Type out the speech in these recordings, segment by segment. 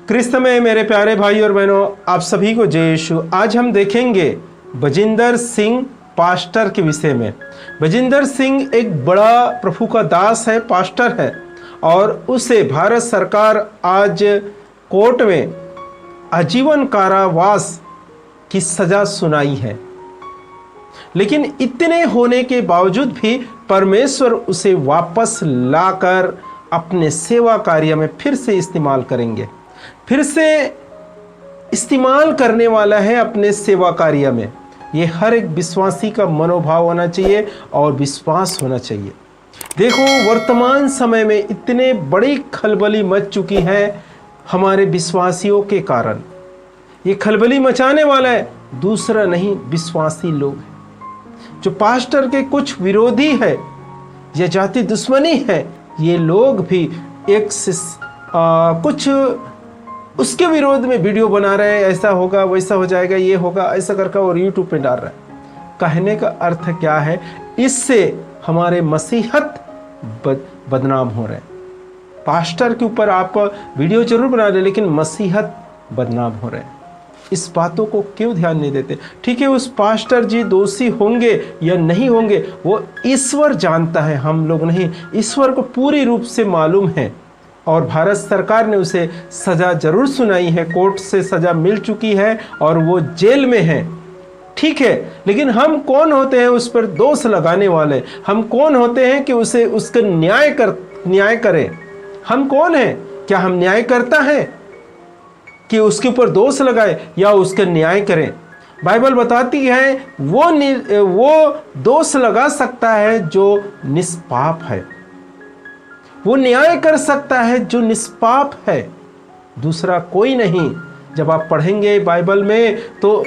क्रिस्त में मेरे प्यारे भाई और बहनों, आप सभी को जय यीशु। आज हम देखेंगे बजिंदर सिंह पास्टर के विषय में। बजिंदर सिंह एक बड़ा प्रभु का दास है, पास्टर है, और उसे भारत सरकार आज कोर्ट में आजीवन कारावास की सजा सुनाई है। लेकिन इतने होने के बावजूद भी परमेश्वर उसे वापस लाकर अपने सेवा कार्य में फिर से इस्तेमाल करेंगे, फिर से इस्तेमाल करने वाला है अपने सेवा कार्य में। ये हर एक विश्वासी का मनोभाव होना चाहिए और विश्वास होना चाहिए। देखो, वर्तमान समय में इतने बड़ी खलबली मच चुकी है हमारे विश्वासियों के कारण। ये खलबली मचाने वाला है दूसरा नहीं, विश्वासी लोग हैं। जो पास्टर के कुछ विरोधी है या जाति दुश्मनी है, ये लोग भी एक कुछ उसके विरोध में वीडियो बना रहे हैं, ऐसा होगा वैसा हो जाएगा, ये होगा ऐसा करके, और यूट्यूब पे डाल रहा है। कहने का अर्थ क्या है? इससे हमारे मसीहत बदनाम हो रहे हैं। पास्टर के ऊपर आप वीडियो जरूर बना रहे, लेकिन मसीहत बदनाम हो रहे हैं। इस बातों को क्यों ध्यान नहीं देते? ठीक है, उस पास्टर जी दोषी होंगे या नहीं होंगे वो ईश्वर जानता है, हम लोग नहीं। ईश्वर को पूरी रूप से मालूम है, और भारत सरकार ने उसे सजा जरूर सुनाई है, कोर्ट से सजा मिल चुकी है और वो जेल में है। ठीक है, लेकिन हम कौन होते हैं उस पर दोष लगाने वाले? हम कौन होते हैं कि उसे उसका न्याय करें? हम कौन हैं? क्या हम न्याय करता है कि उसके ऊपर दोष लगाए या उसका न्याय करें? बाइबल बताती है वो दोष लगा सकता है जो निष्पाप है, वो न्याय कर सकता है जो निष्पाप है, दूसरा कोई नहीं। जब आप पढ़ेंगे बाइबल में तो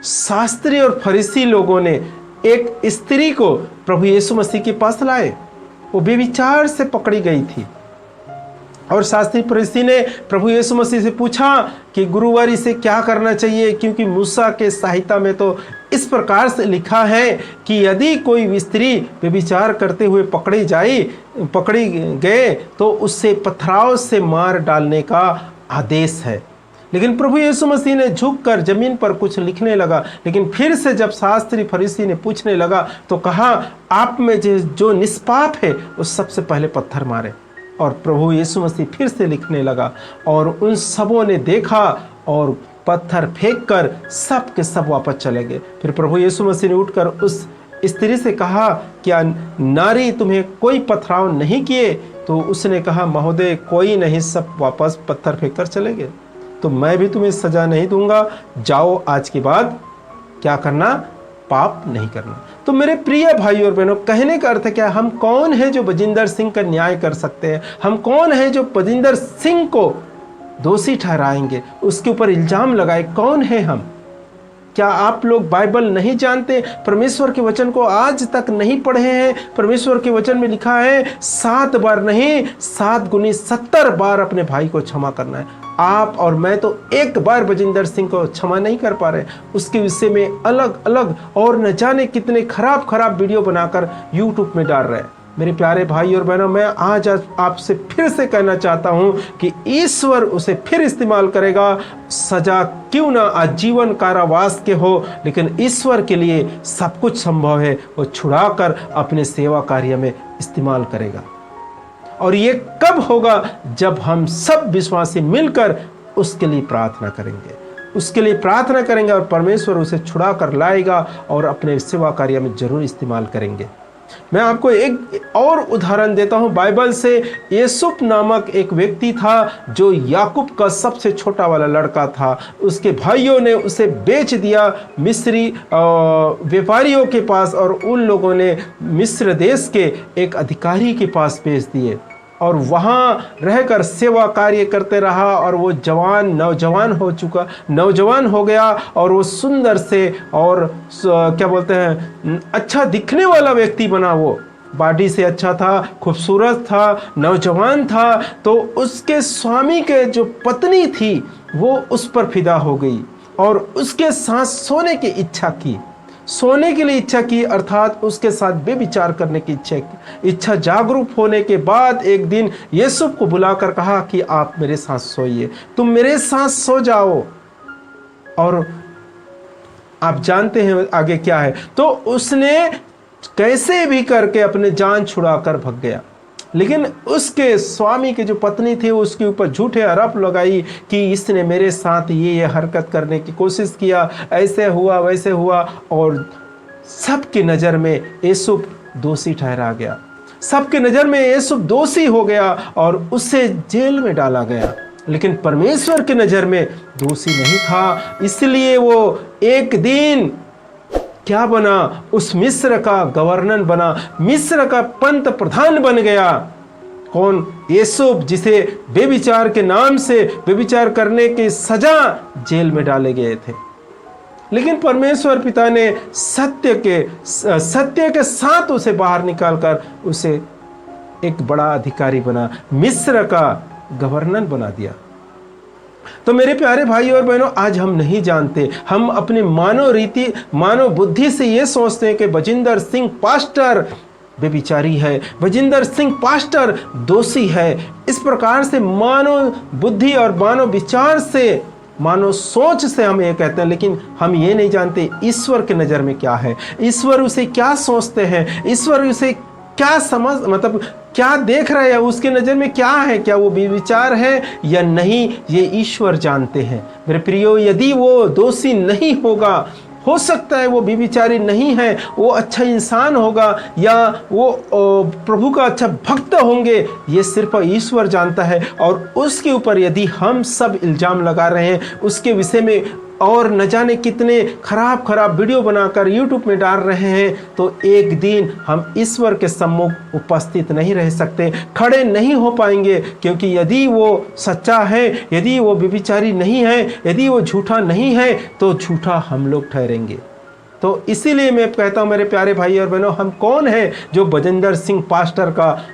शास्त्री और फरीसी लोगों ने एक स्त्री को प्रभु यीशु मसीह के पास लाए। वो व्यभिचार से पकड़ी गई थी, और शास्त्री फरीसी ने प्रभु यीशु मसीह से पूछा कि गुरुवार इसे क्या करना चाहिए, क्योंकि मूसा के संहिता में तो इस प्रकार से लिखा है कि यदि कोई स्त्री व्यभिचार करते हुए पकड़ी गए तो उससे पथराव से मार डालने का आदेश है। लेकिन प्रभु यीशु मसीह ने झुककर जमीन पर कुछ लिखने लगा। लेकिन फिर से जब शास्त्री फरीसी ने पूछने लगा तो कहा, आप में जो निष्पाप है उस सबसे पहले पत्थर मारे। और प्रभु यीशु मसीह फिर से लिखने लगा, और उन सबों ने देखा और पत्थर फेंककर सब के सब वापस चले गए। फिर प्रभु यीशु मसीह ने उठकर उस स्त्री से कहा, क्या नारी तुम्हें कोई पथराव नहीं किए? तो उसने कहा, महोदय कोई नहीं, सब वापस पत्थर फेंककर चले गए। तो मैं भी तुम्हें सजा नहीं दूंगा, जाओ आज के बाद क्या करना, पाप नहीं करना। तो मेरे प्रिय भाई और बहनों, कहने का अर्थ क्या? हम कौन है जो बजिंदर सिंह का न्याय कर सकते हैं? हम कौन है जो बजिंदर सिंह को दोषी ठहराएंगे, उसके ऊपर इल्जाम लगाए? कौन है हम? क्या आप लोग बाइबल नहीं जानते? परमेश्वर के वचन को आज तक नहीं पढ़े हैं? परमेश्वर के वचन में लिखा है 7 बार नहीं, 7 गुनी 70 बार अपने भाई को क्षमा करना है। आप और मैं तो एक बार बजिंदर सिंह को क्षमा नहीं कर पा रहे। उसके विषय में अलग अलग और न जाने कितने खराब वीडियो बनाकर यूट्यूब में डाल रहे हैं। मेरे प्यारे भाई और बहनों, मैं आज आपसे फिर से कहना चाहता हूं कि ईश्वर उसे फिर इस्तेमाल करेगा। सजा क्यों ना आजीवन कारावास के हो, लेकिन ईश्वर के लिए सब कुछ संभव है। वो छुड़ाकर अपने सेवा कार्य में इस्तेमाल करेगा। और ये कब होगा? जब हम सब विश्वासी मिलकर उसके लिए प्रार्थना करेंगे, उसके लिए प्रार्थना करेंगे, और परमेश्वर उसे छुड़ा कर लाएगा और अपने सेवा कार्य में जरूर इस्तेमाल करेंगे। मैं आपको एक और उदाहरण देता हूं बाइबल से। यूसुफ नामक एक व्यक्ति था जो याकूब का सबसे छोटा वाला लड़का था। उसके भाइयों ने उसे बेच दिया मिस्री व्यापारियों के पास, और उन लोगों ने मिस्र देश के एक अधिकारी के पास बेच दिए, और वहाँ रहकर सेवा कार्य करते रहा। और वो नौजवान हो गया, और वो सुंदर से और क्या बोलते हैं, अच्छा दिखने वाला व्यक्ति बना। वो बॉडी से अच्छा था, खूबसूरत था, नौजवान था। तो उसके स्वामी के जो पत्नी थी वो उस पर फिदा हो गई और उसके साथ सोने की इच्छा की। सोने के लिए इच्छा की, अर्थात उसके साथ बेविचार करने की इच्छा जागरूक होने के बाद एक दिन यूसुफ को बुलाकर कहा कि आप मेरे साथ सोइए, तुम मेरे साथ सो जाओ। और आप जानते हैं आगे क्या है। तो उसने कैसे भी करके अपने जान छुड़ाकर भाग गया, लेकिन उसके स्वामी की जो पत्नी थी उसके ऊपर झूठे आरोप लगाई कि इसने मेरे साथ ये हरकत करने की कोशिश किया, ऐसे हुआ वैसे हुआ, और सबकी नज़र में यूसुफ दोषी ठहरा गया। सबकी नज़र में यूसुफ दोषी हो गया और उसे जेल में डाला गया। लेकिन परमेश्वर की नज़र में दोषी नहीं था, इसलिए वो एक दिन क्या बना, उस मिस्र का गवर्नर बना, मिस्र का पंत प्रधान बन गया। कौन? यूसुफ, जिसे बेविचार के नाम से बेविचार करने की सजा जेल में डाले गए थे। लेकिन परमेश्वर पिता ने सत्य के साथ उसे बाहर निकालकर उसे एक बड़ा अधिकारी बना, मिस्र का गवर्नर बना दिया। तो मेरे प्यारे भाई और बहनों, आज हम नहीं जानते, हम अपनी मानव बुद्धि से ये सोचते हैं कि बजिंदर सिंह पास्टर बेविचारी है, बजिंदर सिंह पास्टर दोषी है। इस प्रकार से मानव बुद्धि और मानव विचार से, मानव सोच से हम ये कहते हैं, लेकिन हम ये नहीं जानते ईश्वर की नज़र में क्या है, ईश्वर उसे क्या सोचते हैं, ईश्वर उसे क्या क्या देख रहे हैं, उसके नज़र में क्या है, क्या वो बेविचार है या नहीं, ये ईश्वर जानते हैं। मेरे प्रियो, यदि वो दोषी नहीं होगा, हो सकता है वो बेविचारी नहीं है, वो अच्छा इंसान होगा या वो प्रभु का अच्छा भक्त होंगे, ये सिर्फ ईश्वर जानता है। और उसके ऊपर यदि हम सब इल्ज़ाम लगा रहे हैं, उसके विषय में और न जाने कितने खराब वीडियो बनाकर यूट्यूब में डाल रहे हैं, तो एक दिन हम ईश्वर के सम्मुख उपस्थित नहीं रह सकते, खड़े नहीं हो पाएंगे। क्योंकि यदि वो सच्चा है, यदि वो व्यभिचारी नहीं है, यदि वो झूठा नहीं है, तो झूठा हम लोग ठहरेंगे। तो इसीलिए मैं कहता हूँ मेरे प्यारे भाई और बहनों, हम कौन है जो बजिंदर सिंह पास्टर का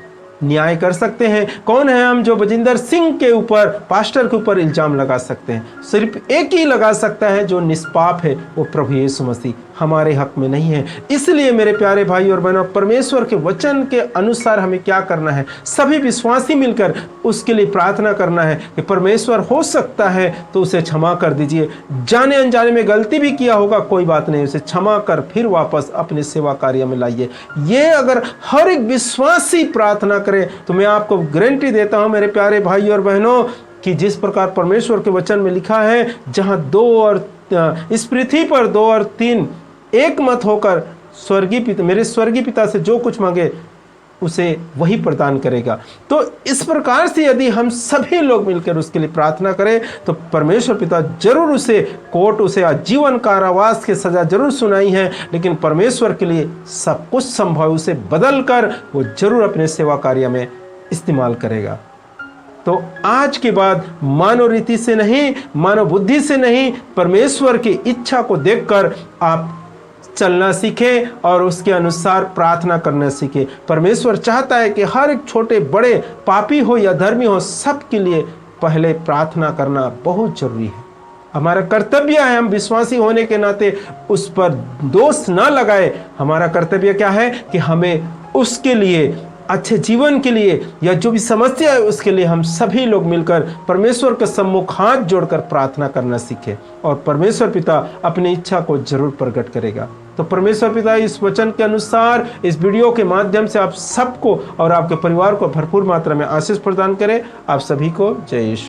न्याय कर सकते हैं? कौन है हम जो बजिंदर सिंह के ऊपर, पास्टर के ऊपर इल्जाम लगा सकते हैं? सिर्फ एक ही लगा सकता है जो निष्पाप है, वो प्रभु यीशु मसीह हमारे हक में नहीं है। इसलिए मेरे प्यारे भाई और बहनों, परमेश्वर के वचन के अनुसार हमें क्या करना है? सभी विश्वासी मिलकर उसके लिए प्रार्थना करना है कि परमेश्वर हो सकता है तो उसे क्षमा कर दीजिए। जाने अनजाने में गलती भी किया होगा, कोई बात नहीं, उसे क्षमा कर फिर वापस अपने सेवा कार्य में लाइए। ये अगर हर एक विश्वासी प्रार्थना करे तो मैं आपको गारंटी देता हूं मेरे प्यारे भाई और बहनों कि जिस प्रकार परमेश्वर के वचन में लिखा है, जहां इस पृथ्वी पर 2 और 3 एक मत होकर मेरे स्वर्गीय पिता से जो कुछ मांगे उसे वही प्रदान करेगा। तो इस प्रकार से यदि हम सभी लोग मिलकर उसके लिए प्रार्थना करें तो परमेश्वर पिता जरूर उसे आजीवन कारावास की सजा जरूर सुनाई है, लेकिन परमेश्वर के लिए सब कुछ संभव, उसे बदल कर वो जरूर अपने सेवा कार्य में इस्तेमाल करेगा। तो आज के बाद मानव रीति से नहीं, मानव बुद्धि से नहीं, परमेश्वर की इच्छा को देखकर आप चलना सीखें और उसके अनुसार प्रार्थना करना सीखें। परमेश्वर चाहता है कि हर एक छोटे बड़े, पापी हो या धर्मी हो, सबके लिए पहले प्रार्थना करना बहुत जरूरी है। हमारा कर्तव्य है, हम विश्वासी होने के नाते उस पर दोष ना लगाए। हमारा कर्तव्य क्या है कि हमें उसके लिए, अच्छे जीवन के लिए या जो भी समस्या है उसके लिए हम सभी लोग मिलकर परमेश्वर के सम्मुख हाथ जोड़कर प्रार्थना करना सीखें, और परमेश्वर पिता अपनी इच्छा को जरूर प्रकट करेगा। तो परमेश्वर पिता इस वचन के अनुसार इस वीडियो के माध्यम से आप सबको और आपके परिवार को भरपूर मात्रा में आशीष प्रदान करें। आप सभी को जय यीशु।